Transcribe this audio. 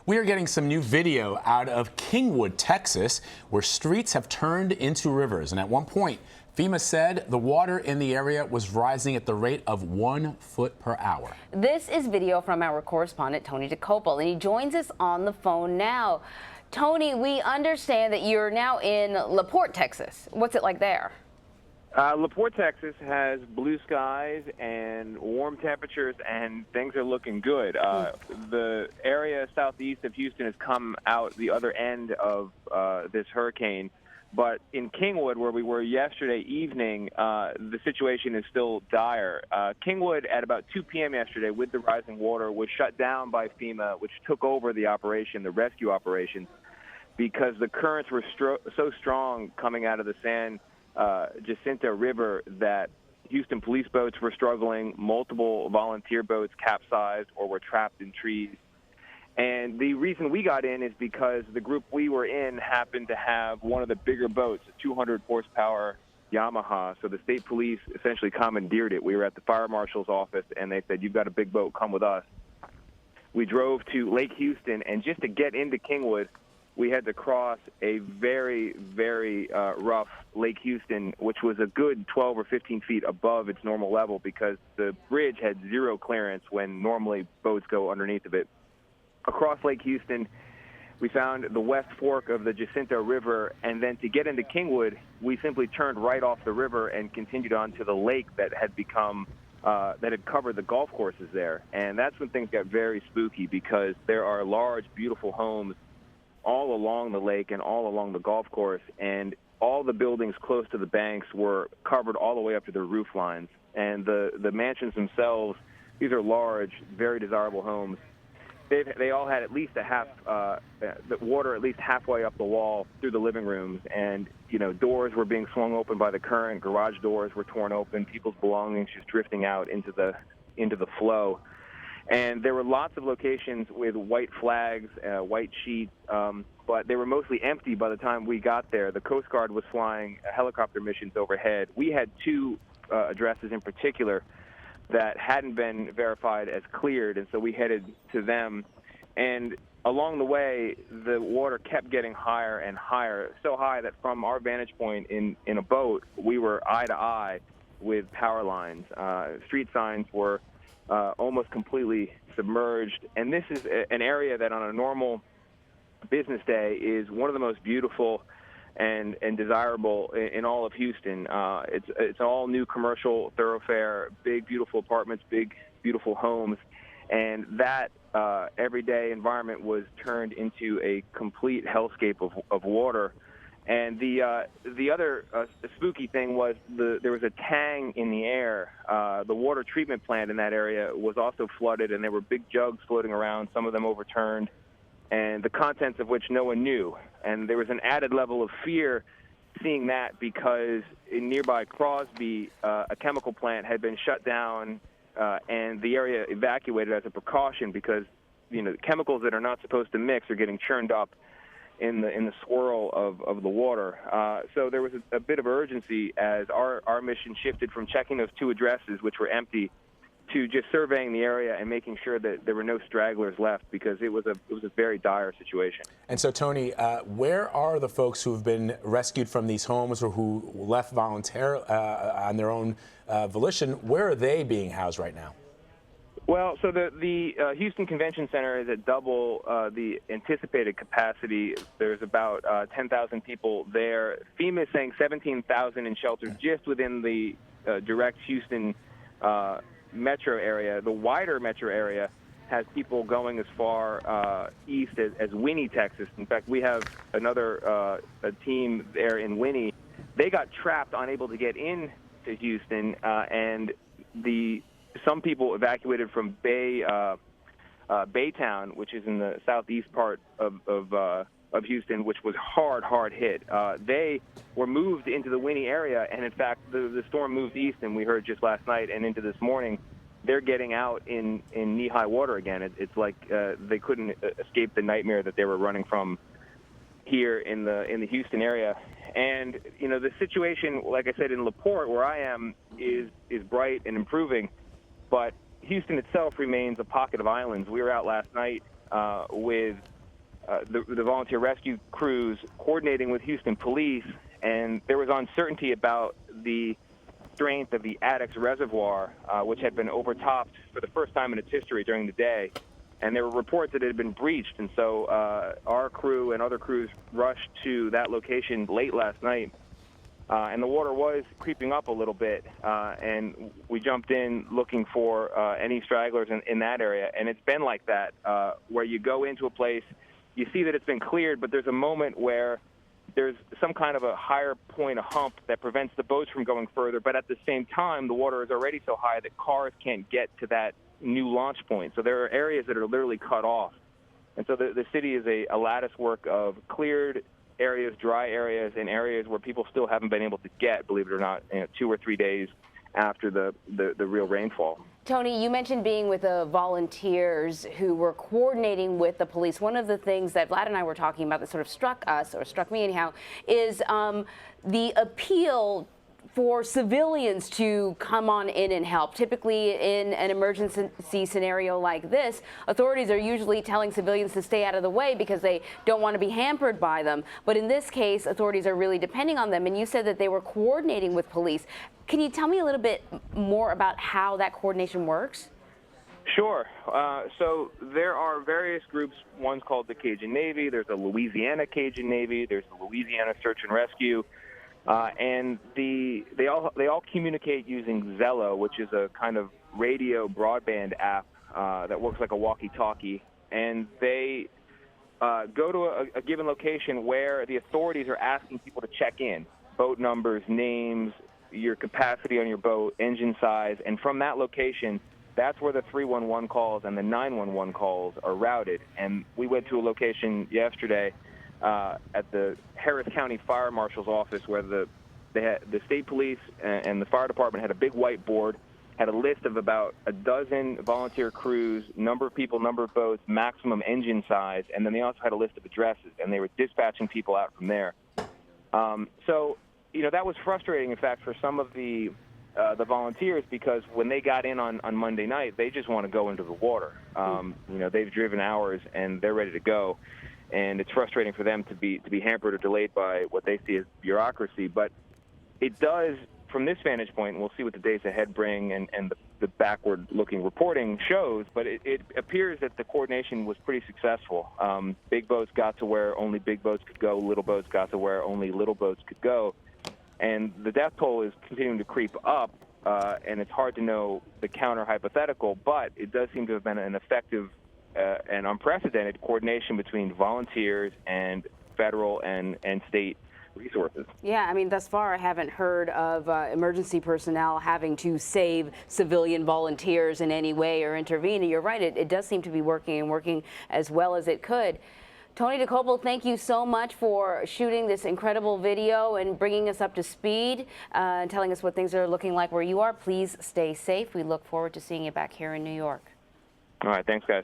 We are getting some new video out of Kingwood, Texas, where streets have turned into rivers. And at one point, FEMA said the water in the area was rising at the rate of 1 foot per hour. This is video from our correspondent, Tony DuKoupil, and he joins us on the phone now. Tony, we understand that you're now in LaPorte, Texas. What's it like there? LaPorte, Texas has blue skies and warm temperatures, and things are looking good. The area southeast of Houston has come out the other end of this hurricane, but in Kingwood, where we were yesterday evening, the situation is still dire. Kingwood, at about 2 p.m. yesterday, with the rising water, was shut down by FEMA, which took over the operation, the rescue operation, because the currents were so strong coming out of the San Jacinto River that Houston police boats were struggling. Multiple volunteer boats capsized or were trapped in trees. And the reason we got in is because the group we were in happened to have one of the bigger boats, a 200 horsepower Yamaha. So the state police essentially commandeered it. We were at the fire marshal's office and they said, "You've got a big boat, come with us." We drove to Lake Houston, and just to get into Kingwood, we had to cross a very, very rough Lake Houston, which was a good 12 or 15 feet above its normal level because the bridge had zero clearance when normally boats go underneath of it. Across Lake Houston, we found the west fork of the Jacinto River, and then to get into Kingwood, we simply turned right off the river and continued on to the lake that had become that had covered the golf courses there. And that's when things got very spooky because there are large, beautiful homes all along the lake and all along the golf course, and all the buildings close to the banks were covered all the way up to their roof lines. And the mansions themselves, these are large, very desirable homes. They all had at least the water at least halfway up the wall through the living rooms, and doors were being swung open by the current. Garage doors were torn open. People's belongings just drifting out into the flow. And there were lots of locations with white flags, white sheets, but they were mostly empty by the time we got there. The Coast Guard was flying helicopter missions overhead. We had two addresses in particular that hadn't been verified as cleared, and so we headed to them. And along the way, the water kept getting higher and higher, so high that from our vantage point in a boat, we were eye to eye with power lines. Street signs were almost completely submerged. And this is an area that on a normal business day is one of the most beautiful and desirable in all of Houston. It's all new commercial thoroughfare, big, beautiful apartments, big, beautiful homes. And that everyday environment was turned into a complete hellscape of water. And the other spooky thing was there was a tang in the air. The water treatment plant in that area was also flooded, and there were big jugs floating around, some of them overturned, and the contents of which no one knew. And there was an added level of fear seeing that because in nearby Crosby, a chemical plant had been shut down, and the area evacuated as a precaution because chemicals that are not supposed to mix are getting churned up in the swirl of the water. So there was a bit of urgency as our mission shifted from checking those two addresses, which were empty, to just surveying the area and making sure that there were no stragglers left because it was a very dire situation. And so, Tony, where are the folks who have been rescued from these homes or who left voluntarily on their own volition? Where are they being housed right now? Well, so the Houston Convention Center is at double the anticipated capacity. There's about 10,000 people there. FEMA is saying 17,000 in shelters just within the direct Houston metro area. The wider metro area has people going as far east as Winnie, Texas. In fact, we have another a team there in Winnie. They got trapped, unable to get into Houston, and some people evacuated from Baytown, which is in the southeast part of Houston, which was hard hit. They were moved into the Winnie area, and in fact, the storm moved east, and we heard just last night and into this morning, they're getting out in knee-high water again. It's like they couldn't escape the nightmare that they were running from here in the Houston area. And the situation, like I said, in LaPorte, where I am, is bright and improving. But Houston itself remains a pocket of islands. We were out last night with the volunteer rescue crews coordinating with Houston police, and there was uncertainty about the strength of the Addicks Reservoir, which had been overtopped for the first time in its history during the day. And there were reports that it had been breached, and so our crew and other crews rushed to that location late last night. And the water was creeping up a little bit, and we jumped in looking for any stragglers in that area. And it's been like that, where you go into a place, you see that it's been cleared, but there's a moment where there's some kind of a higher point, a hump, that prevents the boats from going further. But at the same time, the water is already so high that cars can't get to that new launch point. So there are areas that are literally cut off. And so the city is a lattice work of cleared areas, dry areas, and areas where people still haven't been able to get, believe it or not, 2 or 3 days after the real rainfall. Tony, you mentioned being with the volunteers who were coordinating with the police. One of the things that Vlad and I were talking about that sort of struck us, or struck me anyhow, is the appeal for civilians to come on in and help. Typically in an emergency scenario like this, authorities are usually telling civilians to stay out of the way because they don't want to be hampered by them. But in this case, authorities are really depending on them. And you said that they were coordinating with police. Can you tell me a little bit more about how that coordination works? Sure. So there are various groups. One's called the Cajun Navy. There's a Louisiana Cajun Navy. There's the Louisiana Search and Rescue. And they all communicate using Zello, which is a kind of radio broadband app that works like a walkie-talkie. And they go to a given location where the authorities are asking people to check in: boat numbers, names, your capacity on your boat, engine size. And from that location, that's where the 311 calls and the 911 calls are routed. And we went to a location yesterday at the Harris County Fire Marshal's office, where the state police and the fire department had a big whiteboard, had a list of about a dozen volunteer crews, number of people, number of boats, maximum engine size, and then they also had a list of addresses, and they were dispatching people out from there. So, that was frustrating, in fact, for some of the volunteers, because when they got in on Monday night, they just want to go into the water. They've driven hours and they're ready to go. And it's frustrating for them to be hampered or delayed by what they see as bureaucracy. But it does, from this vantage point, and we'll see what the days ahead bring and the backward-looking reporting shows, but it appears that the coordination was pretty successful. Big boats got to where only big boats could go. Little boats got to where only little boats could go. And the death toll is continuing to creep up, and it's hard to know the counter-hypothetical, but it does seem to have been an effective and unprecedented coordination between volunteers and federal and state resources. Yeah, I mean, thus far I haven't heard of emergency personnel having to save civilian volunteers in any way or intervene. And you're right, it does seem to be working as well as it could. Tony DuKoupil, thank you so much for shooting this incredible video and bringing us up to speed and telling us what things are looking like where you are. Please stay safe. We look forward to seeing you back here in New York. All right, thanks, guys.